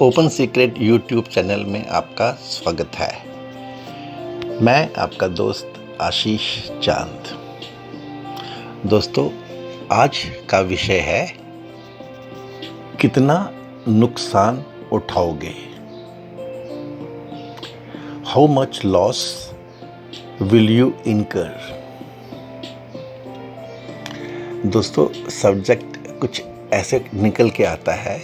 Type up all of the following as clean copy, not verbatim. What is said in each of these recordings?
Open secret YouTube channel में आपका स्वागत है। मैं आपका दोस्त आशीष चांद। दोस्तों, आज का विषय है कितना नुकसान उठाओगे। How much loss will you incur. दोस्तों, सब्जेक्ट कुछ ऐसे निकल के आता है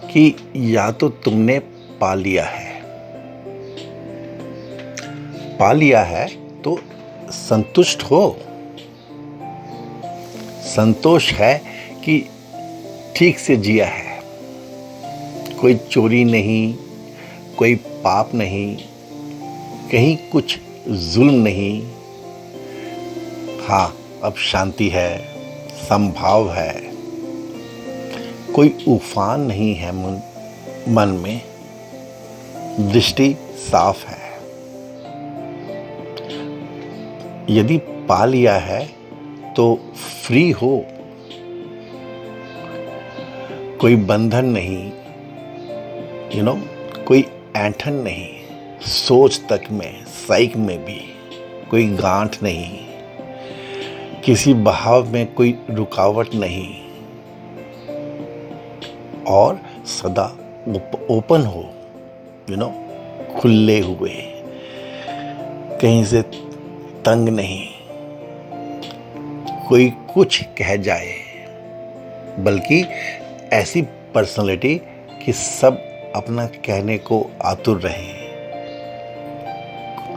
कि या तो तुमने पा लिया है तो संतुष्ट हो। संतोष है कि ठीक से जिया है, कोई चोरी नहीं, कोई पाप नहीं, कहीं कुछ जुल्म नहीं। हाँ, अब शांति है, संभाव है, कोई उफान नहीं है मन में, दृष्टि साफ है। यदि पा लिया है तो फ्री हो, कोई बंधन नहीं, कोई ऐंठन नहीं, सोच तक में, साइक में भी कोई गांठ नहीं, किसी बहाव में कोई रुकावट नहीं, और सदा ओपन हो, खुले हुए, कहीं से तंग नहीं, कोई कुछ कह जाए, बल्कि ऐसी पर्सनालिटी कि सब अपना कहने को आतुर रहे,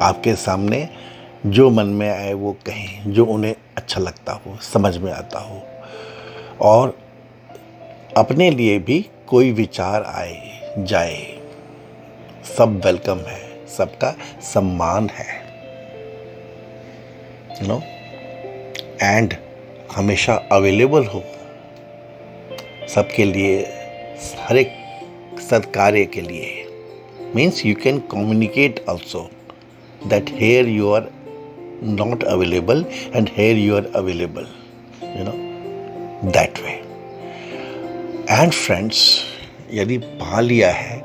आपके सामने जो मन में आए वो कहें, जो उन्हें अच्छा लगता हो, समझ में आता हो, और अपने लिए भी कोई विचार आए जाए, सब वेलकम है, सबका सम्मान है, एंड हमेशा अवेलेबल हो सबके लिए, हर एक सत्कार्य के लिए। Means you can communicate also that here you are not available and here you are available, that way. And friends, यदि पा लिया है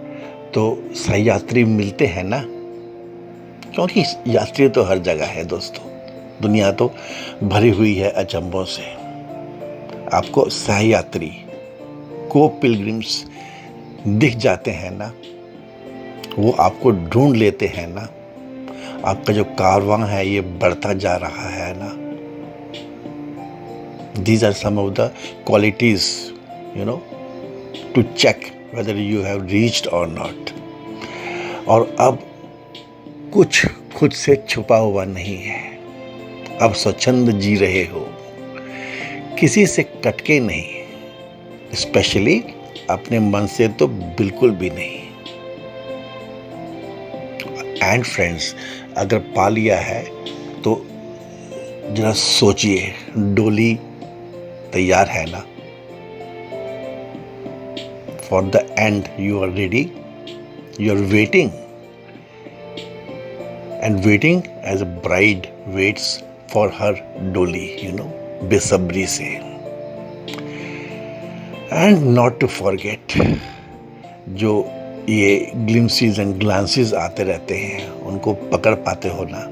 तो सही यात्री मिलते हैं ना, क्योंकि यात्री तो हर जगह है दोस्तों। दुनिया तो भरी हुई है अचंभों से। आपको सही यात्री, को पिलग्रिम्स दिख जाते हैं ना, वो आपको ढूंढ लेते हैं ना, आपका जो कारवां है ये बढ़ता जा रहा है ना। These are some of the qualities, to check whether you have reached or not. और अब कुछ खुद से छुपा हुआ नहीं है, अब स्वच्छंद जी रहे हो, किसी से कटके नहीं, स्पेशली अपने मन से तो बिल्कुल भी नहीं। एंड फ्रेंड्स, अगर पा लिया है तो जरा सोचिए, डोली तैयार है ना। For the end you are ready, you are waiting, and waiting as a bride waits for her dolly, बेसब्री से। And not to forget, जो ये ग्लिम्सेस एंड ग्लांसेस आते रहते हैं, उनको पकड़ पाते हो ना,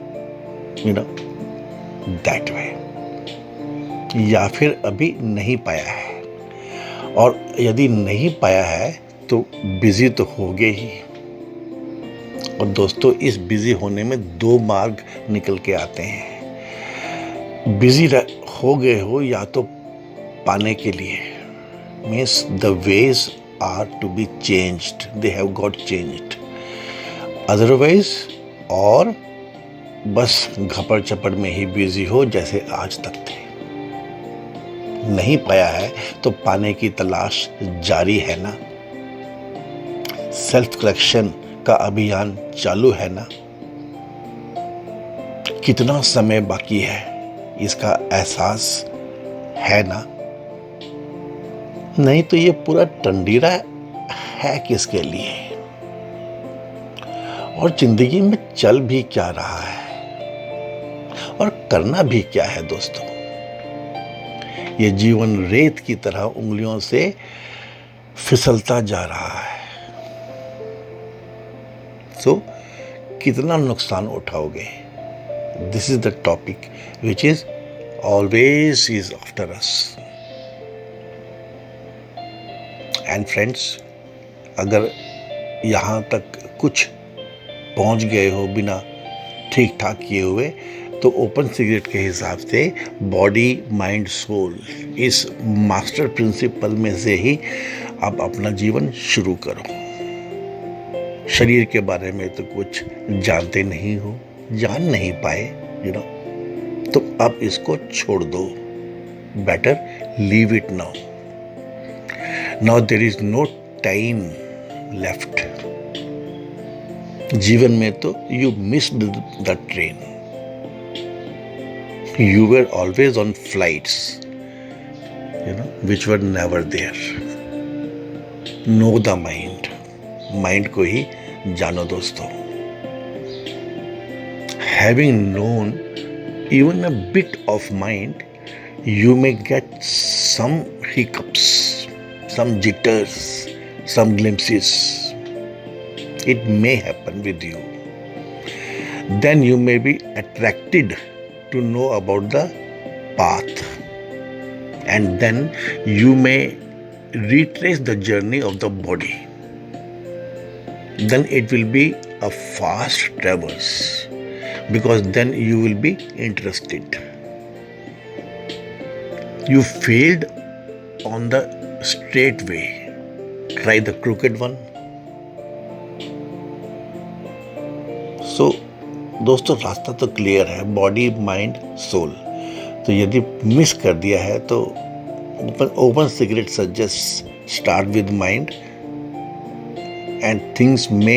that way। या फिर अभी नहीं पाया है, और यदि नहीं पाया है तो बिजी तो होगे ही। और दोस्तों, इस बिजी होने में दो मार्ग निकल के आते हैं। बिजी हो गए हो या तो पाने के लिए, means the ways are to be changed, they have got changed. Otherwise, और बस घपड़ चपड़ में ही बिजी हो जैसे आज तक थे। नहीं पाया है तो पाने की तलाश जारी है ना। सेल्फ करेक्शन का अभियान चालू है ना। कितना समय बाकी है इसका एहसास है ना। नहीं तो ये पूरा टंडीरा है किसके लिए, और जिंदगी में चल भी क्या रहा है और करना भी क्या है दोस्तों। ये जीवन रेत की तरह उंगलियों से फिसलता जा रहा है। सो कितना नुकसान उठाओगे? This is the topic which is always is after us. And friends, अगर यहाँ तक कुछ पहुँच गए हो बिना ठीक ठाक किए हुए, तो ओपन सिगरेट के हिसाब से बॉडी माइंड सोल इस मास्टर प्रिंसिपल में से ही आप अपना जीवन शुरू करो। शरीर के बारे में तो कुछ जानते नहीं हो, जान नहीं पाए, तो अब इसको छोड़ दो। Better leave it now. Now there is no time left. जीवन में तो you missed the train. You were always on flights, which were never there. Know the mind. Mind को ही जानो दोस्तों. Having known even a bit of mind, you may get some hiccups, some jitters, some glimpses. It may happen with you. Then you may be attracted to know about the path, and then you may retrace the journey of the body. Then it will be a fast traverse, because then you will be interested. You failed on the straight way, try the crooked one. So दोस्तों, रास्ता तो clear है, body mind soul. तो यदि miss कर दिया है तो open secret suggest start with mind and things may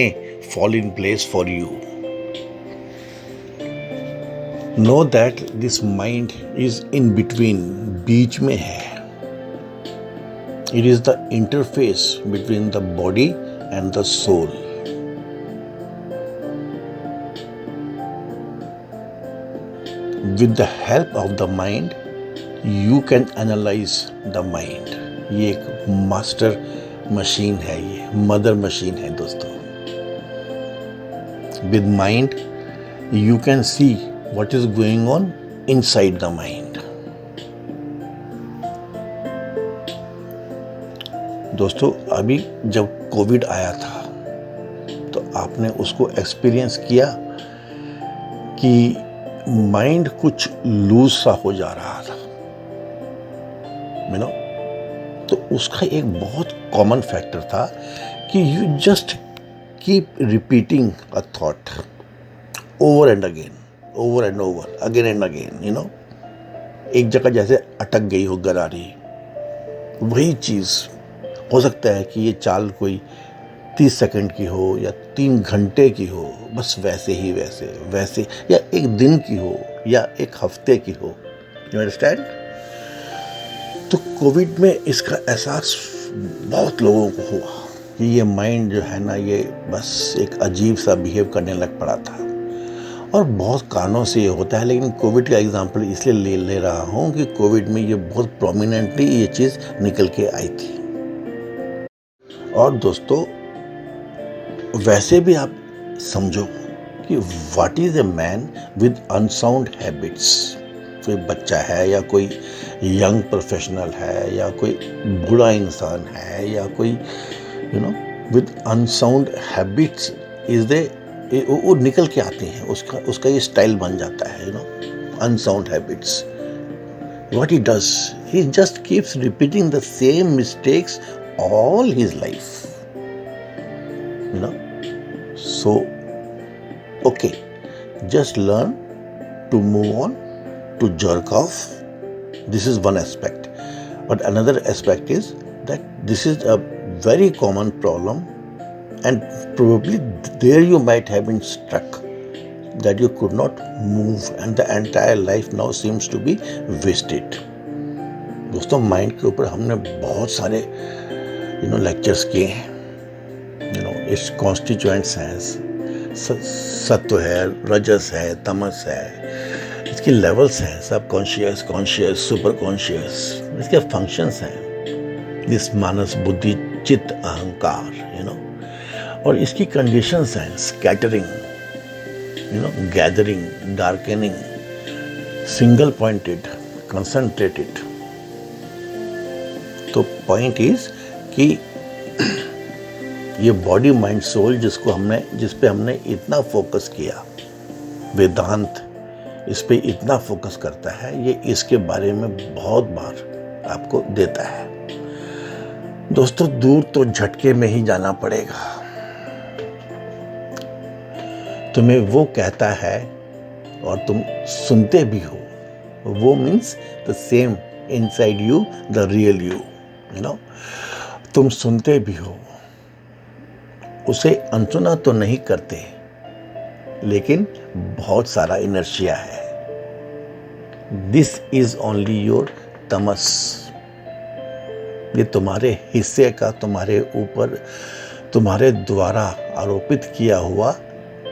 fall in place for you. Know that this mind is in between, बीच में है। It is the interface between the body and the soul. With the help of the mind, you can analyze the mind. ये एक master machine है, ये mother machine है दोस्तों। With mind, you can see what is going on inside the mind. दोस्तों, अभी जब Covid आया था तो आपने उसको एक्सपीरियंस किया कि माइंड कुछ लूज सा हो जा रहा था, तो उसका एक बहुत कॉमन फैक्टर था कि you just keep repeating a thought over and again, over and over, again and again, एक जगह जैसे अटक गई हो गरारी। वही चीज़ हो सकता है कि ये चाल कोई 30 सेकंड की हो या 3 घंटे की हो, बस वैसे ही वैसे, या एक दिन की हो या एक हफ्ते की हो। You understand? तो कोविड में इसका एहसास बहुत लोगों को हुआ कि ये माइंड जो है ना, ये बस एक अजीब सा बिहेव करने लग पड़ा था। और बहुत कारणों से ये होता है, लेकिन कोविड का एग्जाम्पल इसलिए ले रहा हूँ कि कोविड में ये बहुत प्रोमिनेंटली ये चीज़ निकल के आई थी। और दोस्तों, वैसे भी आप समझो कि what is a man with unsound habits. कोई बच्चा है या कोई यंग प्रोफेशनल है या कोई बूढ़ा इंसान है या कोई with unsound habits is they, वो निकल के आते हैं, उसका ये स्टाइल बन जाता है, unsound habits. What he does, he just keeps repeating the same mistakes all his life. So, okay, just learn to move on, to jerk off. This is one aspect. But another aspect is that this is a very common problem, and probably there you might have been stuck, that you could not move, and the entire life now seems to be wasted. दोस्तों, mind के ऊपर हमने बहुत सारे lectures किए हैं। इस constituents हैं, सत्व है, रजस है, तमस है, इसके लेवल्स हैं, सब कॉन्शियस, कॉन्शियस, सुपर कॉन्शियस, इसके फंक्शंस हैं, दिस मानस, बुद्धि, चित्त, अहंकार, और इसकी कंडीशंस हैं scattering, gathering, darkening, single pointed, concentrated. तो पॉइंट इज कि ये बॉडी माइंड सोल जिस पे हमने इतना फोकस किया, वेदांत इस पे इतना फोकस करता है, ये इसके बारे में बहुत बार आपको देता है। दोस्तों, दूर तो झटके में ही जाना पड़ेगा। तुम्हें वो कहता है और तुम सुनते भी हो, वो means the same inside you, the real you, तुम सुनते भी हो, उसे अनसुना तो नहीं करते, लेकिन बहुत सारा इनर्शिया है। दिस इज ओनली योर तमस। ये तुम्हारे हिस्से का, तुम्हारे ऊपर, तुम्हारे द्वारा आरोपित किया हुआ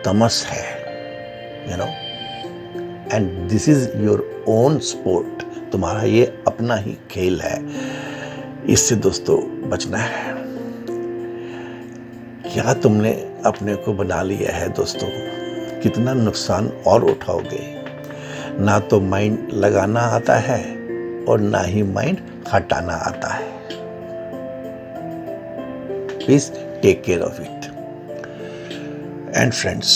तमस है, and this is your own sport. तुम्हारा ये अपना ही खेल है। इससे दोस्तों बचना है। क्या तुमने अपने को बना लिया है दोस्तों? कितना नुकसान और उठाओगे। ना तो माइंड लगाना आता है और ना ही माइंड हटाना आता है। Please take care of it. And friends,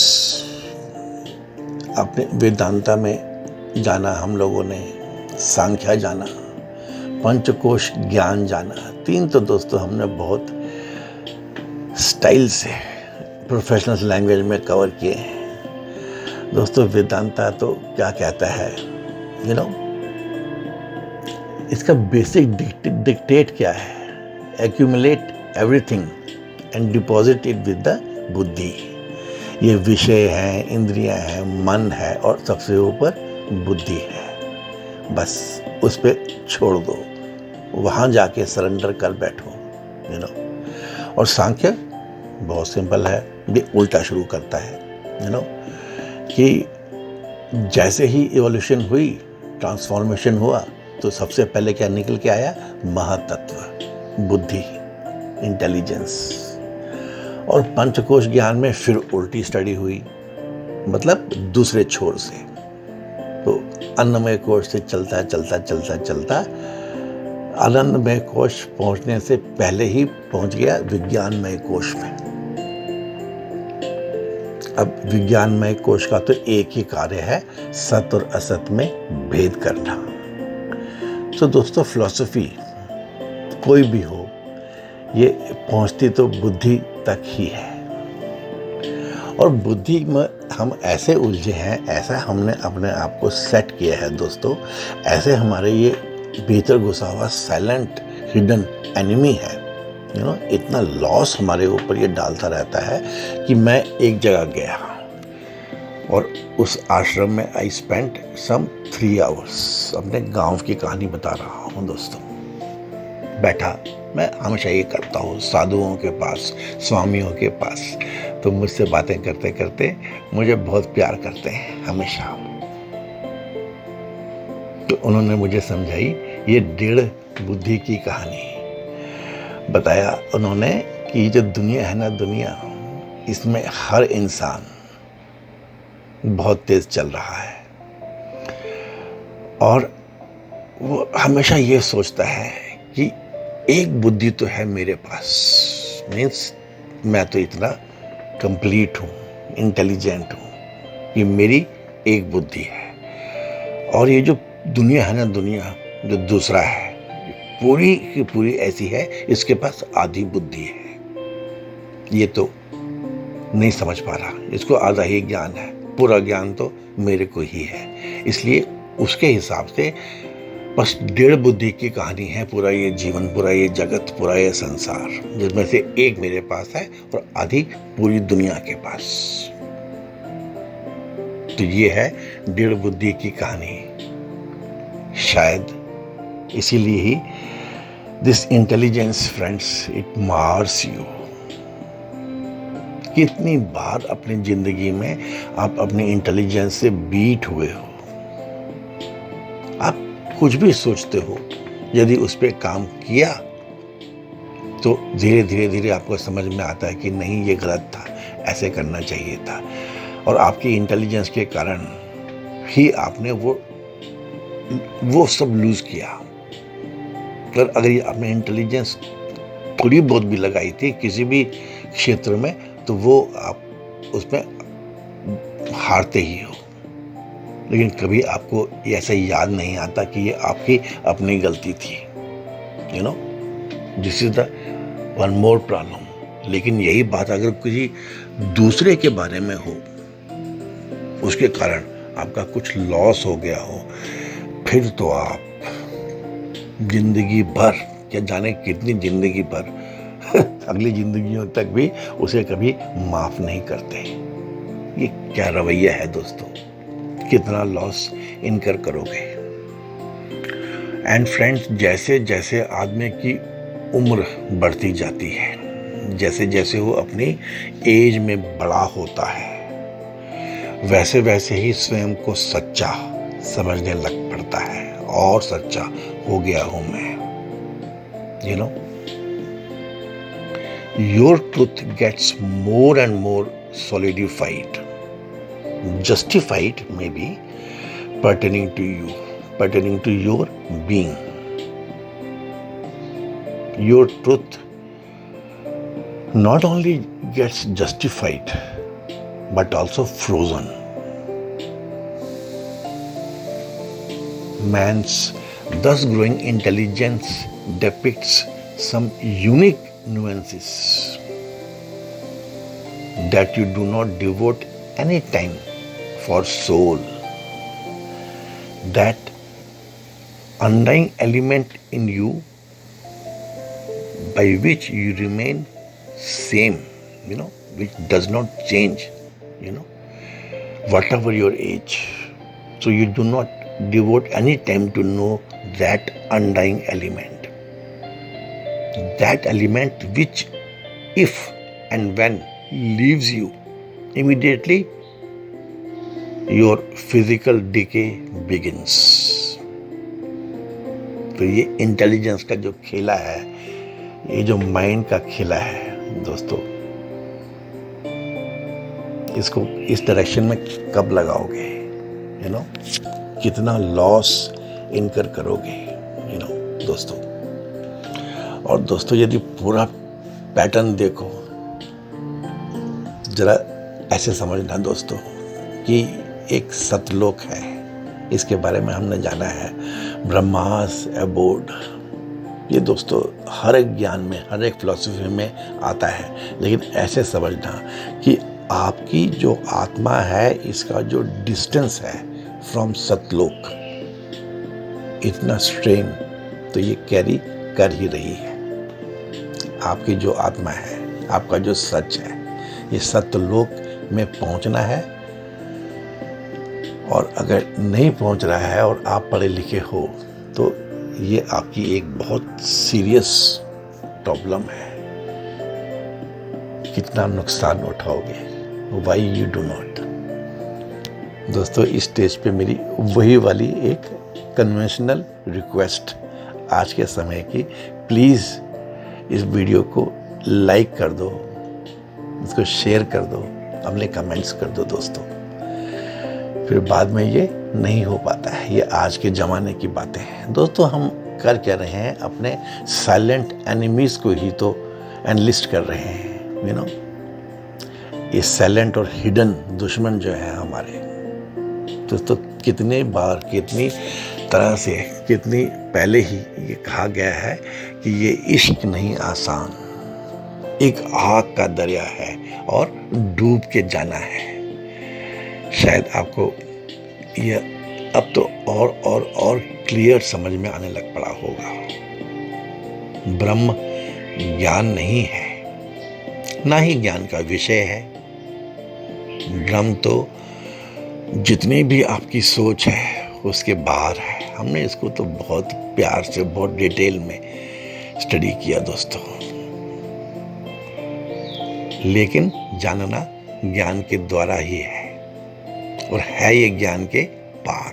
अपने वेदांता में जाना हम लोगों ने, सांख्या जाना, पंचकोश ज्ञान जाना, 3 तो दोस्तों हमने बहुत स्टाइल से प्रोफेशनल लैंग्वेज में कवर किए हैं। दोस्तों, वेदांता तो क्या कहता है, इसका बेसिक डिक्टेट क्या है? Accumulate everything and deposit it with the बुद्धि। ये विषय है, इंद्रियां हैं, मन है और सबसे ऊपर बुद्धि है। बस उस पे छोड़ दो, वहां जाके सरेंडर कर बैठो, और सांख्य बहुत सिंपल है, ये उल्टा शुरू करता है, कि जैसे ही इवोल्यूशन हुई, ट्रांसफॉर्मेशन हुआ, तो सबसे पहले क्या निकल के आया? महातत्व, बुद्धि, इंटेलिजेंस। और पंचकोश ज्ञान में फिर उल्टी स्टडी हुई, मतलब दूसरे छोर से। तो अन्नमय कोश से चलता चलता आनंदमय कोश पहुंचने से पहले ही पहुंच गया विज्ञानमय कोश में। अब विज्ञानमय कोश का तो एक ही कार्य है, सत और असत में भेद करना। तो दोस्तों, फिलॉसफी कोई भी हो, ये पहुंचती तो बुद्धि तक ही है। और बुद्धि में हम ऐसे उलझे हैं, ऐसा हमने अपने आप को सेट किया है दोस्तों, ऐसे हमारे ये भीतर घुसा हुआ साइलेंट हिडन एनिमी है, इतना लॉस हमारे ऊपर ये डालता रहता है कि मैं एक जगह गया और उस आश्रम में आई स्पेंट सम 3 आवर्स। अपने गांव की कहानी बता रहा हूँ दोस्तों। बैठा, मैं हमेशा ये करता हूँ साधुओं के पास, स्वामियों के पास, तो मुझसे बातें करते करते मुझे बहुत प्यार करते हैं हमेशा। तो उन्होंने मुझे समझाई ये 1.5 बुद्धि की कहानी। बताया उन्होंने कि जो दुनिया है ना, दुनिया, इसमें हर इंसान बहुत तेज चल रहा है और वो हमेशा ये सोचता है कि एक बुद्धि तो है मेरे पास, मीन्स मैं तो इतना कंप्लीट हूँ, इंटेलिजेंट हूँ, ये मेरी एक बुद्धि है। और ये जो दुनिया है ना, दुनिया जो दूसरा है, पूरी की पूरी ऐसी है, इसके पास आधी बुद्धि है। ये तो नहीं समझ पा रहा, इसको आधा ही ज्ञान है, पूरा ज्ञान तो मेरे को ही है। इसलिए उसके हिसाब से बस 1.5 बुद्धि की कहानी है पूरा ये जीवन, पूरा ये जगत, पूरा ये संसार, जिसमें से एक मेरे पास है और आधी पूरी दुनिया के पास। तो ये है 1.5 बुद्धि की कहानी। शायद इसीलिए ही this intelligence friends, it mars you. कितनी बार अपनी जिंदगी में आप अपनी इंटेलिजेंस से बीट हुए हो। आप कुछ भी सोचते हो, यदि उस पर काम किया तो धीरे धीरे धीरे आपको समझ में आता है कि नहीं, ये गलत था, ऐसे करना चाहिए था। और आपकी इंटेलिजेंस के कारण ही आपने वो सब लूज किया। और अगर ये आपने इंटेलिजेंस थोड़ी बहुत भी लगाई थी किसी भी क्षेत्र में, तो वो आप उसमें हारते ही हो। लेकिन कभी आपको ऐसा याद नहीं आता कि ये आपकी अपनी गलती थी। This is the one more problem. लेकिन यही बात अगर किसी दूसरे के बारे में हो, उसके कारण आपका कुछ लॉस हो गया हो, फिर तो आप जिंदगी भर, क्या जाने कितनी जिंदगी भर अगली जिंदगियों तक भी उसे कभी माफ नहीं करते। ये क्या रवैया है दोस्तों? कितना लॉस इनकर करोगे। एंड फ्रेंड्स, जैसे जैसे आदमी की उम्र बढ़ती जाती है, जैसे जैसे वो अपनी एज में बड़ा होता है, वैसे वैसे ही स्वयं को सच्चा समझने लग पड़ता है। और सच्चा हो गया हूं मैं। Your truth gets more and more solidified, justified maybe, pertaining to your being. Your truth not only gets justified but also frozen. Man's thus growing intelligence depicts some unique nuances that you do not devote any time for soul. That undying element in you by which you remain same, which does not change, whatever your age. So you do not devote any time to know that undying element. That element which, if and when leaves you, immediately your physical decay begins. तो ये intelligence का जो खेला है, ये जो mind का खेला है दोस्तों, इसको इस डायरेक्शन में कब लगाओगे? कितना लॉस इनकर करोगे दोस्तों। और दोस्तों, यदि पूरा पैटर्न देखो, जरा ऐसे समझना दोस्तों कि एक सतलोक है, इसके बारे में हमने जाना है, ब्रह्मास अबोर्ड। ये दोस्तों हर एक ज्ञान में, हर एक फिलॉसफी में आता है। लेकिन ऐसे समझना कि आपकी जो आत्मा है, इसका जो डिस्टेंस है फ्रॉम सतलोक, इतना स्ट्रेन तो ये कैरी कर ही रही है। आपकी जो आत्मा है, आपका जो सच है, ये सतलोक में पहुंचना है। और अगर नहीं पहुंच रहा है और आप पढ़े लिखे हो, तो ये आपकी एक बहुत सीरियस प्रॉब्लम है। कितना नुकसान उठाओगे? Why you do not. दोस्तों, इस स्टेज पे मेरी वही वाली एक कन्वेंशनल रिक्वेस्ट आज के समय की, प्लीज़ इस वीडियो को लाइक कर दो, इसको शेयर कर दो, अपने कमेंट्स कर दो दोस्तों। फिर बाद में ये नहीं हो पाता है। ये आज के ज़माने की बातें हैं दोस्तों। हम कर क्या रहे हैं? अपने साइलेंट एनिमीज़ को ही तो एनलिस्ट कर रहे हैं। ये साइलेंट और हिडन दुश्मन जो है हमारे दोस्तों, कितने बार, कितनी तरह से, कितनी पहले ही ये कहा गया है कि ये इश्क नहीं आसान, एक आग का दरिया है और डूब के जाना है। शायद आपको ये अब तो और क्लियर समझ में आने लग पड़ा होगा। ब्रह्म ज्ञान नहीं है, ना ही ज्ञान का विषय है। ब्रह्म तो जितनी भी आपकी सोच है उसके बाहर है। हमने इसको तो बहुत प्यार से, बहुत डिटेल में स्टडी किया दोस्तों। लेकिन जानना ज्ञान के द्वारा ही है, और है ये ज्ञान के पार।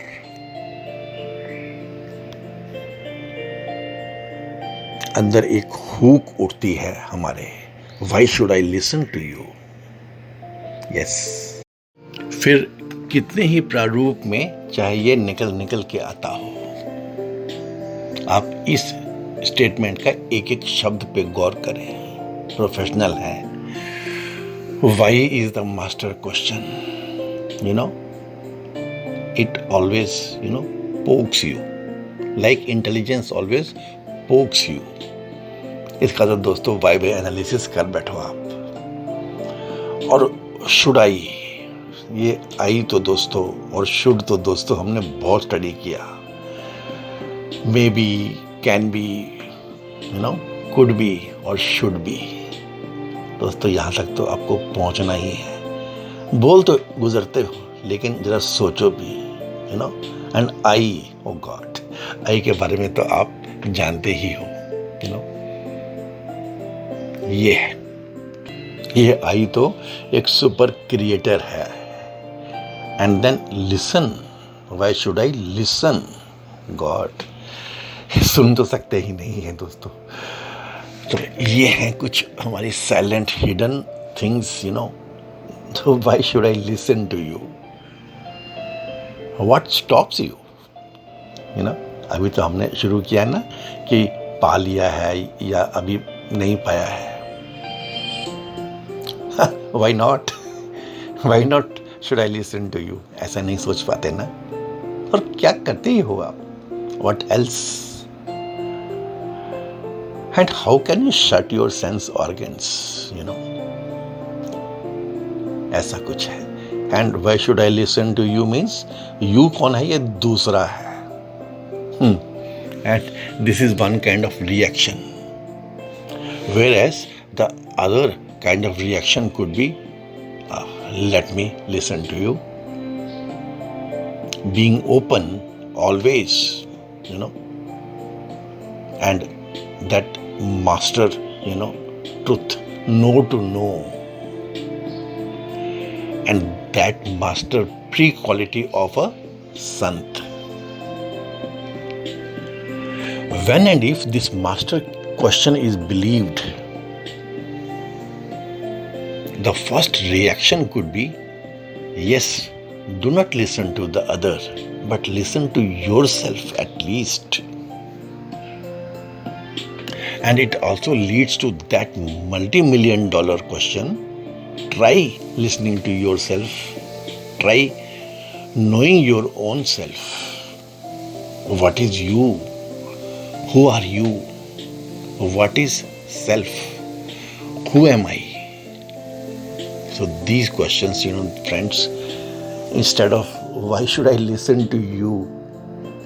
अंदर एक हुक उठती है हमारे, why should I listen to you. Yes, फिर कितने ही प्रारूप में चाहे ये निकल निकल के आता हो, आप इस स्टेटमेंट का एक एक शब्द पे गौर करें। प्रोफेशनल है, why is the master question, you know, it always pokes you, like intelligence always pokes you. इसका तो दोस्तों वाई बाय एनालिसिस कर बैठो आप। और शुड आई, ये आई तो दोस्तों और शुड तो दोस्तों हमने बहुत स्टडी किया। May be, can be, could be और शुड बी। दोस्तों यहाँ तक तो आपको पहुँचना ही है। बोल तो गुजरते हो लेकिन जरा सोचो भी, एंड आई, ओ गॉड, आई के बारे में तो आप जानते ही हो, ये आई तो एक सुपर क्रिएटर है। And then listen, why should I listen, god, सुन तो सकते ही नहीं है दोस्तों। तो ये हैं कुछ हमारी साइलेंट हिडन थिंग्स, तो why should I listen to you, what stops you, अभी तो हमने शुरू किया ना कि पा लिया है या अभी नहीं पाया है। Why not, why not should I listen to you, ऐसा नहीं सोच पाते ना। और क्या करते ही हो आप, what else, and how can you shut your sense organs, ऐसा कुछ है। And why should I listen to you means you कौन है, ये दूसरा है। And this is one kind of reaction, whereas the other kind of reaction could be let me listen to you, being open always, and that master, truth, know to know, and that master pre-quality of a sant. When and if this master question is believed, the first reaction could be, yes, do not listen to the other, but listen to yourself at least. And it also leads to that multi-million-dollar question, try listening to yourself, try knowing your own self. What is you? Who are you? What is self? Who am I? So these questions, friends, instead of why should I listen to you,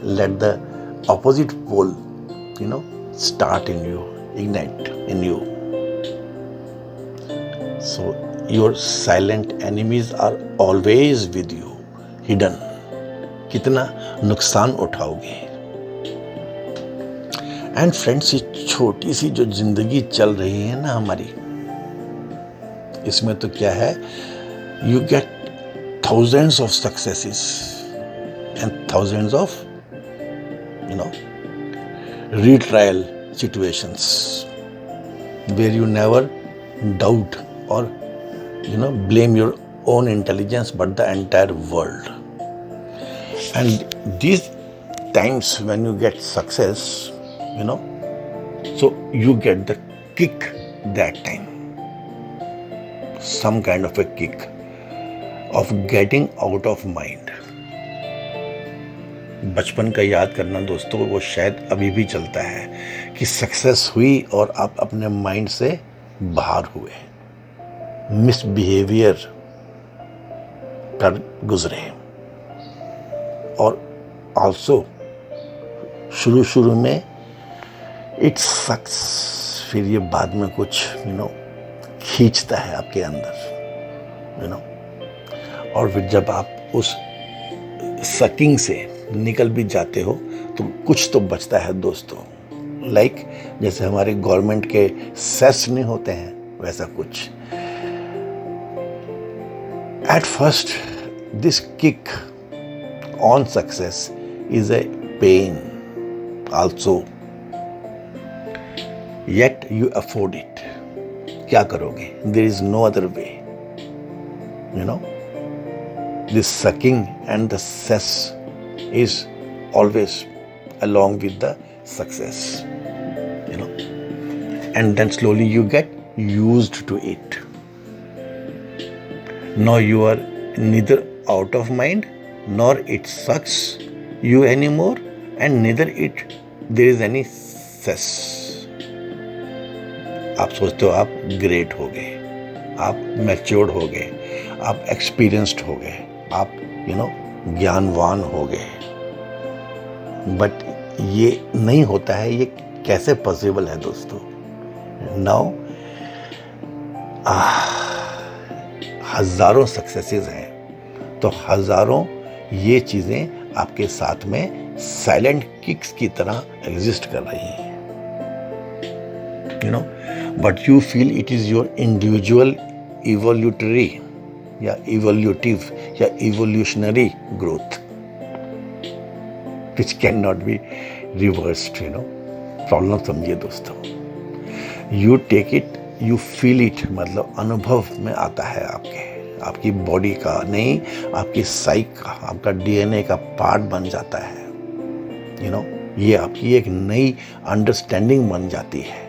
let the opposite pole, start in you, ignite in you. So your silent enemies are always with you, hidden. कितना नुकसान उठाओगे। And friends, ये छोटी सी जो जिंदगी चल रही है ना हमारी, इसमें तो क्या है, you get thousands of successes and thousands of retrial situations where you never doubt or blame your own intelligence but the entire world. And these times when you get success, so you get the kick that time, some kind of a kick of getting out of mind. बचपन का याद करना दोस्तों, वो शायद अभी भी चलता है कि सक्सेस हुई और आप अपने माइंड से बाहर हुए, मिसबिहेवियर कर गुजरे, और ऑल्सो शुरू में इट सक्स, फिर ये बाद में कुछ खींचता है आपके अंदर, और फिर जब आप उस सकिंग से निकल भी जाते हो तो कुछ तो बचता है दोस्तों, लाइक जैसे हमारे गवर्नमेंट के सेस नहीं होते हैं, वैसा कुछ। At first this kick on success is a pain also, yet you afford it. क्या करोगे? There is no other way. You know, this sucking and the cess is always along with the success. You know, and then slowly you get used to it. Now you are neither out of mind nor it sucks you anymore, and neither it there is any cess. आप सोचते हो आप great हो गए, आप matured हो गए, आप एक्सपीरियंस्ड हो गए, आप ज्ञानवान हो गए, बट ये नहीं होता है। ये कैसे पॉसिबल है दोस्तों? नाउ हजारों सक्सेसेस हैं, तो हजारों ये चीजें आपके साथ में साइलेंट किक्स की तरह एग्जिस्ट कर रही हैं, but you feel it is your individual evolutionary या इवोल्यूटिव या evolutionary growth which can not be reversed. Problem समझिए दोस्तों, you take it, you feel it, मतलब अनुभव में आता है आपकी बॉडी का नहीं, आपकी साइक का, आपका डीएनए का पार्ट बन जाता है। ये आपकी एक नई अंडरस्टैंडिंग बन जाती है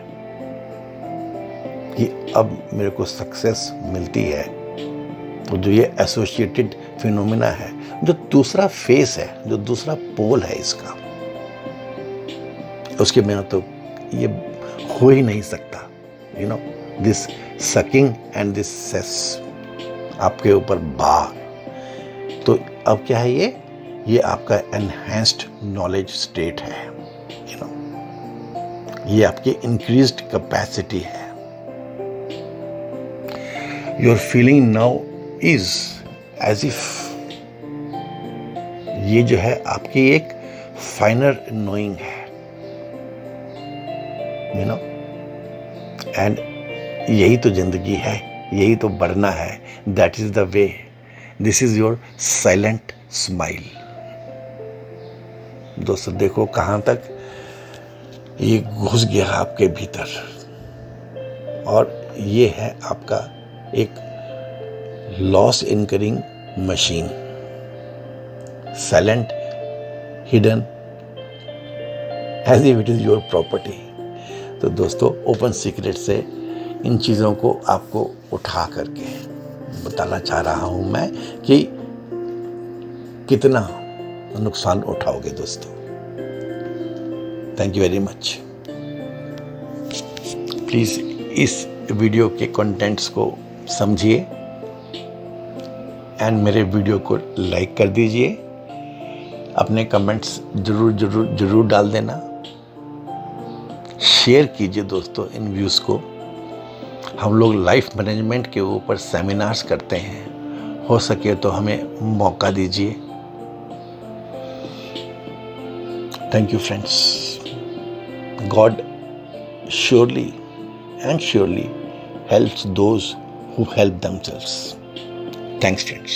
कि अब मेरे को सक्सेस मिलती है। तो जो ये एसोसिएटेड फिनोमिना है, जो दूसरा फेस है, जो दूसरा पोल है इसका, उसके बिना तो ये हो ही नहीं सकता। दिस सकिंग एंड दिस सेस आपके ऊपर बार। तो अब क्या है ये आपका एनहेंस्ड नॉलेज स्टेट है। ये आपकी इंक्रीज्ड कैपेसिटी है। Your feeling now is as if ये जो है आपकी एक फाइनर नोइंग है, एंड यही तो जिंदगी है, यही तो बढ़ना है। That is the way, this is your silent smile. दोस्तों देखो कहाँ तक ये घुस गया आपके भीतर, और ये है आपका एक loss incurring machine, silent, hidden, as if it is your property. तो दोस्तों ओपन सीक्रेट से इन चीज़ों को आपको उठा करके बताना चाह रहा हूं मैं कि कितना नुकसान उठाओगे दोस्तों। Thank you very much. Please इस वीडियो के कंटेंट्स को समझिए एंड मेरे वीडियो को लाइक कर दीजिए। अपने कमेंट्स जरूर डाल देना। शेयर कीजिए दोस्तों इन व्यूज़ को। हम लोग लाइफ मैनेजमेंट के ऊपर सेमिनार्स करते हैं, हो सके तो हमें मौका दीजिए। Thank you friends. God surely and surely helps those who help themselves. Thanks friends.